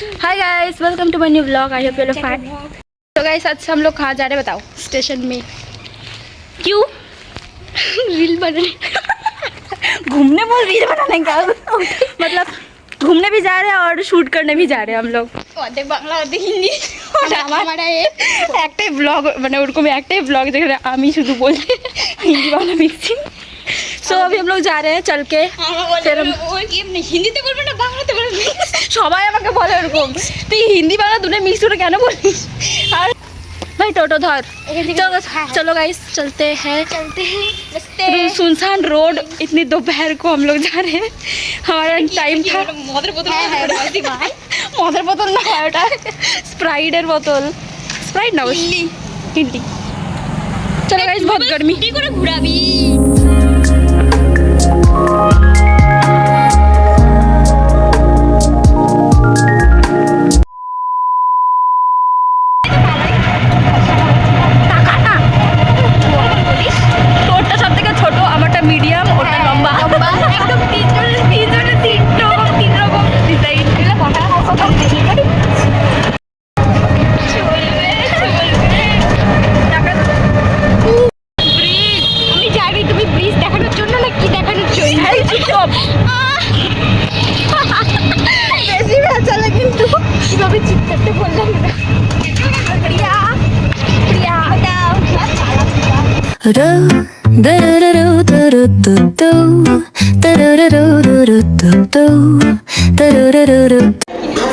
Hi guys, welcome to my new vlog. I hope you are fine. तो guys आज हम लोग कहाँ जा रहे हैं बताओ? स्टेशन में। क्यों? रील बनाने घूमने बोल रील बनाने का मतलब घूमने भी जा रहे हैं और शूट करने भी जा रहे हैं हम लोग। অর্ধেক বাংলা অর্ধেক হিন্দি আমরা একটাই ব্লগ মানে ওরকম একটাই ব্লগ যেখানে আমি শুধু বলি হিন্দি বাংলা মিক্সিং। সো अभी हम लोग जा रहे हैं चल के फिर হিন্দিতে বলবে না বাংলাতে বলবে সবাই আমাকে বলে এরকম তুই হিন্দি বাংলা দুটো মিক্স করে কেন বলিস। আর भाई टोटो धर चलो चलो गाइस चलते हैं सुनसान रोड। इतनी दोपहर को हम लोग जा रहे हैं। हमारा टाइम था मदर बोतल ना है स्प्राइटर बोतल स्प्राइट ना हिंदी। चलो गाइस बहुत गर्मी घुराबी।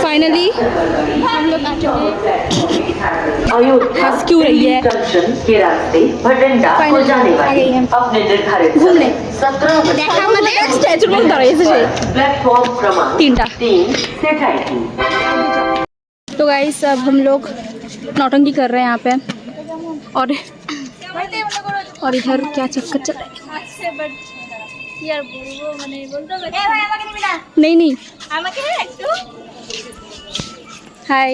फाइनली हम लोग आ चुके हंस क्यों रही है के रास्ते भटिंडा को जाने वाले अपने निर्धारित घूमने 17 स्टैचू में प्लेटफॉर्म क्रमांक 3 से जाएगी। तो गाइस अब हम लोग नौटंकी कर रहे हैं यहाँ पे और इधर क्या चक्कर चल रहा है। नहीं नहीं हाय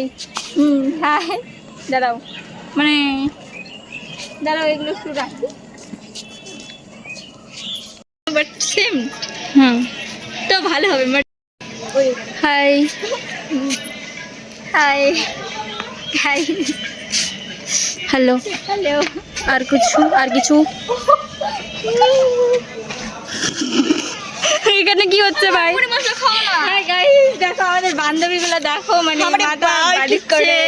हाय দাঁড়াও মানে দাঁড়াও এগুলো একটু রাখি বাট সেম তো ভালো হবে hi hi hi hello hello আর কিছু এখানে কি হচ্ছে ভাই? গাইস দেখো আমাদের বান্ধবীগুলো দেখো মানে মাথা বাড়ি করে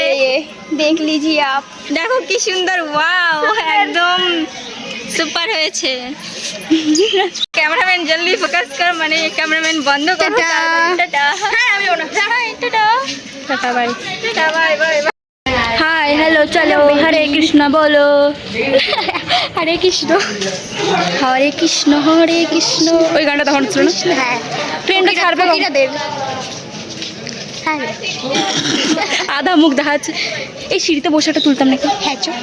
দেখ লিজিয়ে আপ দেখো কি সুন্দর ওয়াও একদম সুপার হয়েছে। ক্যামেরাম্যান জলদি ফোকাস কর মানে ক্যামেরাম্যান বন্ধ কর। টাটা হ্যাঁ আমি ওনা tata tata bye tata bye bye hi hello चलो हरे कृष्ण बोलो हरे कृष्ण हरे कृष्ण हरे कृष्ण ওই গানটা তখন শুনো হ্যাঁ ট্রেনটা ছাড়বে কখন आधा मुख দেখাচ্ছে। এই সিঁড়িতে বসে একটা তুলতাম নাকি? হ্যাঁ চল।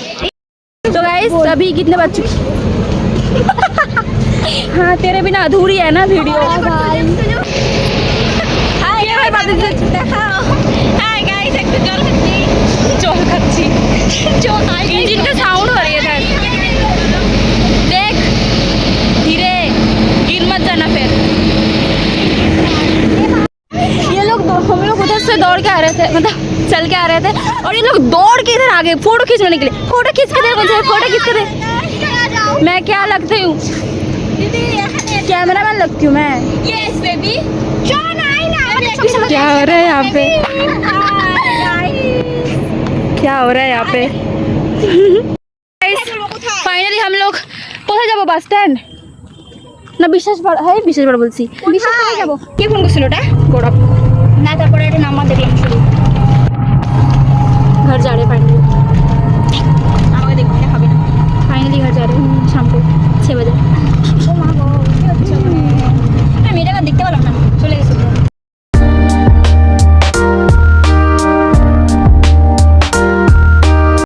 तो गाइस अभी कितने बज चुके? हाँ तेरे बिना अधूरी है ना वीडियो। हाय भाई बात देखाओ। हाय गाइस একটু জল খাচ্ছি इंजन का साउंड हो रही है इधर देख धीरे गिर मत जाना फिर। ये लोग हम लोग उधर से दौड़ के आ रहे थे मतलब चल के आ रहे थे और ये लोग दौड़ के इधर आ गए फोटो खींचने के लिए। फोटो खींच के दे मुझे फोटो खींच के दे। मैं क्या लगती हूँ? कैमरामैन लगती हूँ मैं। यस बेबी क्या हो रहा है यहाँ पे? क्या हो रहा है यहाँ पे? फाइनली हम लोग কোথায় যাব? বাস স্ট্যান্ড না বিশ্বাসপাড়া? হ্যাঁ বিশ্বাসপাড়া বলছি। বিশ্বাসপাড়া যাব। কে ফোন করছিল? ওটা গৌরব না। তারপরে এটা নাম্বার দেখলাম।